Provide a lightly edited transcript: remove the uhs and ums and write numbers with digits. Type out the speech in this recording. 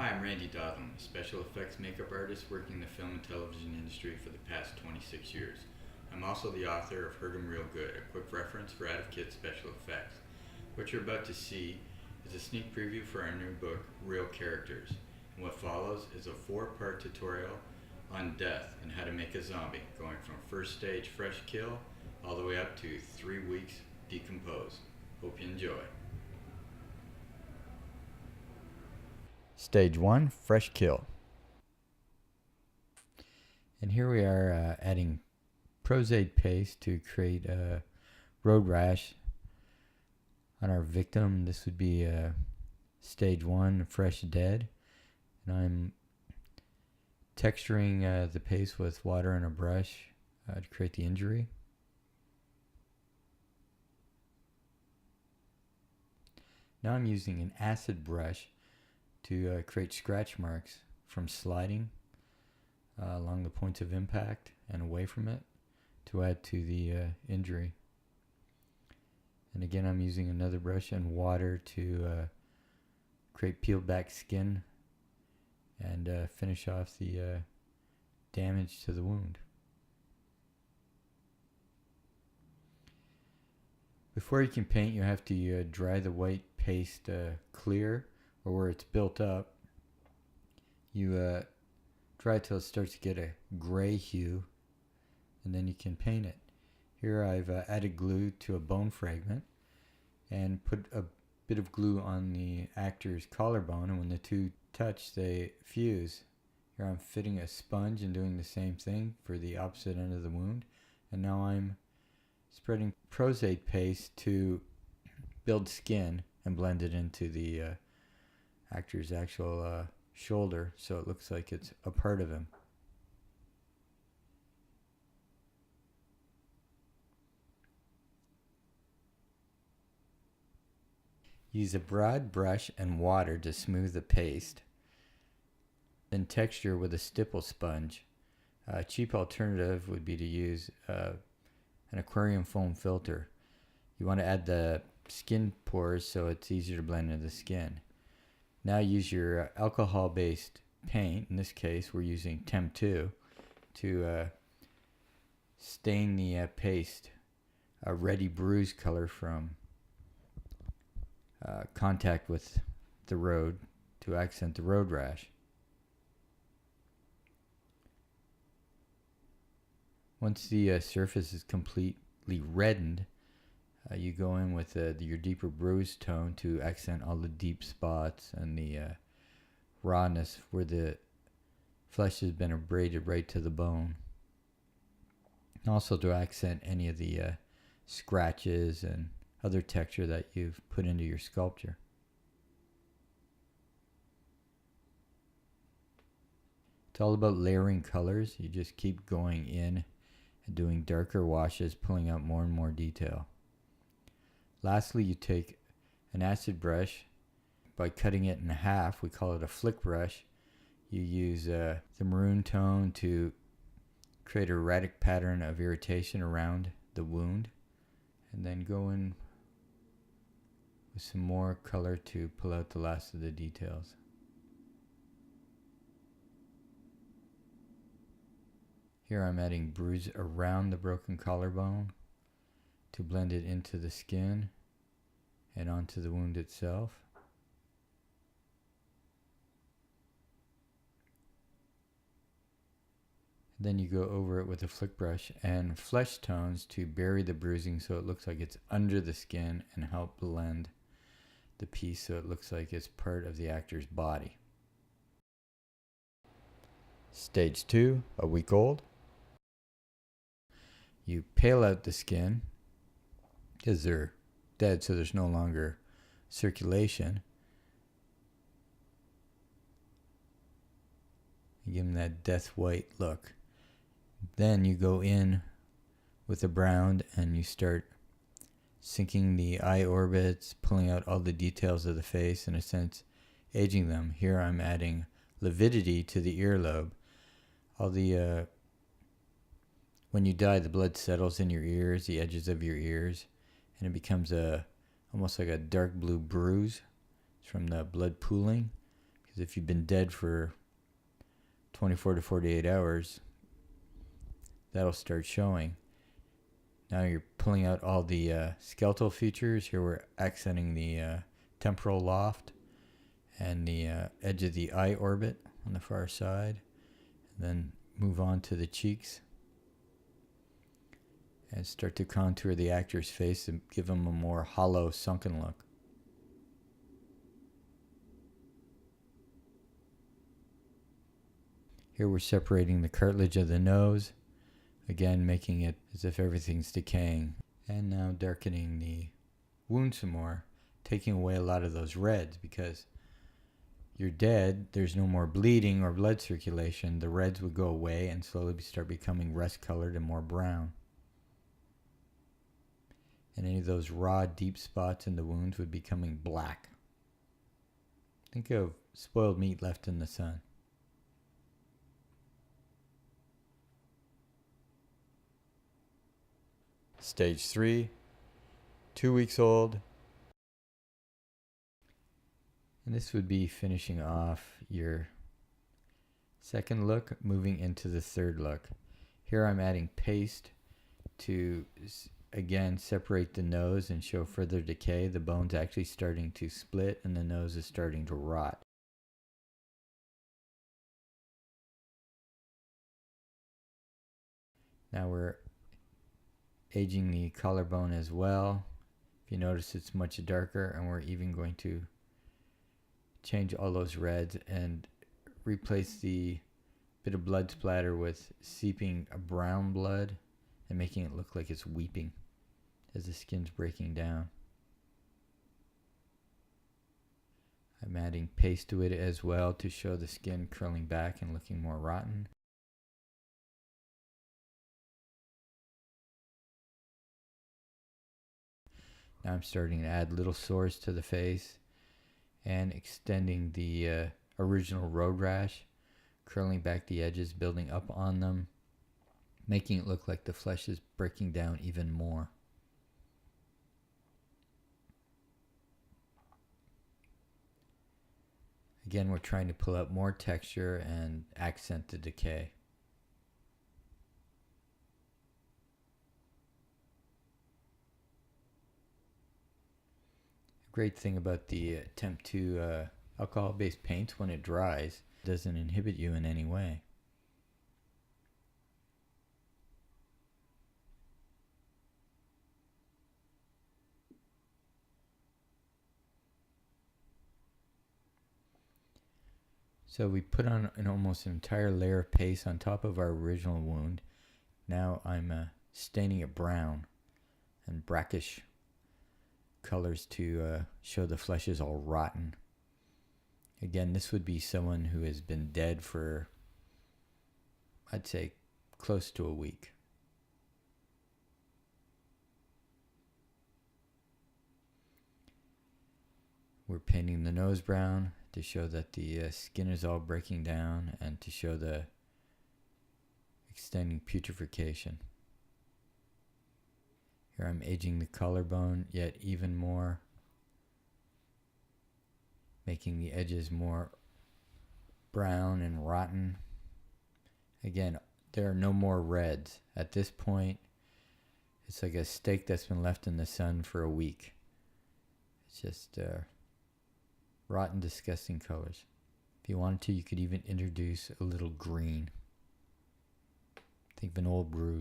Hi, I'm Randy Dodlin, a special effects makeup artist working in the film and television industry for the past 26 years. I'm also the author of Heard 'em Real Good, a quick reference for out-of-kit special effects. What you're about to see is a sneak preview for our new book, Real Characters. And what follows is a 4-part tutorial on death and how to make a zombie, going from first stage fresh kill all the way up to 3 weeks decomposed. Hope you enjoy. Stage 1, fresh kill. And here we are adding Prozac paste to create a road rash on our victim. This would be stage 1, fresh dead. And I'm texturing the paste with water and a brush to create the injury. Now I'm using an acid brush to create scratch marks from sliding along the points of impact and away from it to add to the injury. And again, I'm using another brush and water to create peeled back skin and finish off the damage to the wound. Before you can paint, you have to dry the white paste clear, or where it's built up. You dry it till it starts to get a gray hue, and then you can paint it. Here I've added glue to a bone fragment and put a bit of glue on the actor's collarbone, and when the two touch, they fuse. Here I'm fitting a sponge and doing the same thing for the opposite end of the wound. And now I'm spreading Prozac paste to build skin and blend it into the actor's actual shoulder, so it looks like it's a part of him. Use a broad brush and water to smooth the paste. Then texture with a stipple sponge. A cheap alternative would be to use an aquarium foam filter. You want to add the skin pores so it's easier to blend into the skin. Now use your alcohol-based paint. In this case, we're using Temp 2 to stain the paste a ready bruise color from contact with the road to accent the road rash. Once the surface is completely reddened, you go in with your deeper bruise tone to accent all the deep spots and the rawness where the flesh has been abraded right to the bone. And also to accent any of the scratches and other texture that you've put into your sculpture. It's all about layering colors. You just keep going in and doing darker washes, pulling out more and more detail. Lastly, you take an acid brush. By cutting it in half, we call it a flick brush. You use the maroon tone to create a erratic pattern of irritation around the wound, and then go in with some more color to pull out the last of the details. Here I'm adding bruise around the broken collarbone to blend it into the skin and onto the wound itself. Then you go over it with a flick brush and flesh tones to bury the bruising so it looks like it's under the skin and help blend the piece so it looks like it's part of the actor's body. Stage 2, a week old. You pale out the skin because they're dead, so there's no longer circulation. You give them that death white look. Then you go in with a brown and you start sinking the eye orbits, pulling out all the details of the face, in a sense, aging them. Here I'm adding lividity to the earlobe. All the when you die, the blood settles in your ears, the edges of your ears, and it becomes almost like a dark blue bruise. It's from the blood pooling, because Because if you've been dead for 24 to 48 hours, that'll start showing. Now you're pulling out all the skeletal features. Here we're accenting the temporal loft and the edge of the eye orbit on the far side. And then move on to the cheeks and start to contour the actor's face and give him a more hollow, sunken look. Here we're separating the cartilage of the nose, again making it as if everything's decaying. And now darkening the wound some more, taking away a lot of those reds, because you're dead, there's no more bleeding or blood circulation. The reds would go away and slowly start becoming rust colored and more brown. And any of those raw, deep spots in the wounds would be becoming black. Think of spoiled meat left in the sun. Stage 3, 2 weeks old. And this would be finishing off your second look, moving into the third look. Here I'm adding paste to, again, separate the nose and show further decay. The bone's actually starting to split and the nose is starting to rot. Now we're aging the collarbone as well. If you notice, it's much darker, and we're even going to change all those reds and replace the bit of blood splatter with seeping brown blood and making it look like it's weeping as the skin's breaking down. I'm adding paste to it as well to show the skin curling back and looking more rotten. Now I'm starting to add little sores to the face and extending the original road rash, curling back the edges, building up on them, making it look like the flesh is breaking down even more. Again, we're trying to pull out more texture and accent the decay. Great thing about the Temp 2 alcohol-based paints, when it dries, it doesn't inhibit you in any way. So we put on almost an entire layer of paste on top of our original wound. Now I'm staining it brown and brackish colors to show the flesh is all rotten. Again, this would be someone who has been dead for, I'd say, close to a week. We're painting the nose brown to show that the skin is all breaking down and to show the extending putrefaction. Here I'm aging the collarbone yet even more, making the edges more brown and rotten. Again, there are no more reds. At this point, it's like a steak that's been left in the sun for a week. It's just rotten, disgusting colors. If you wanted to, you could even introduce a little green. Think of an old brew.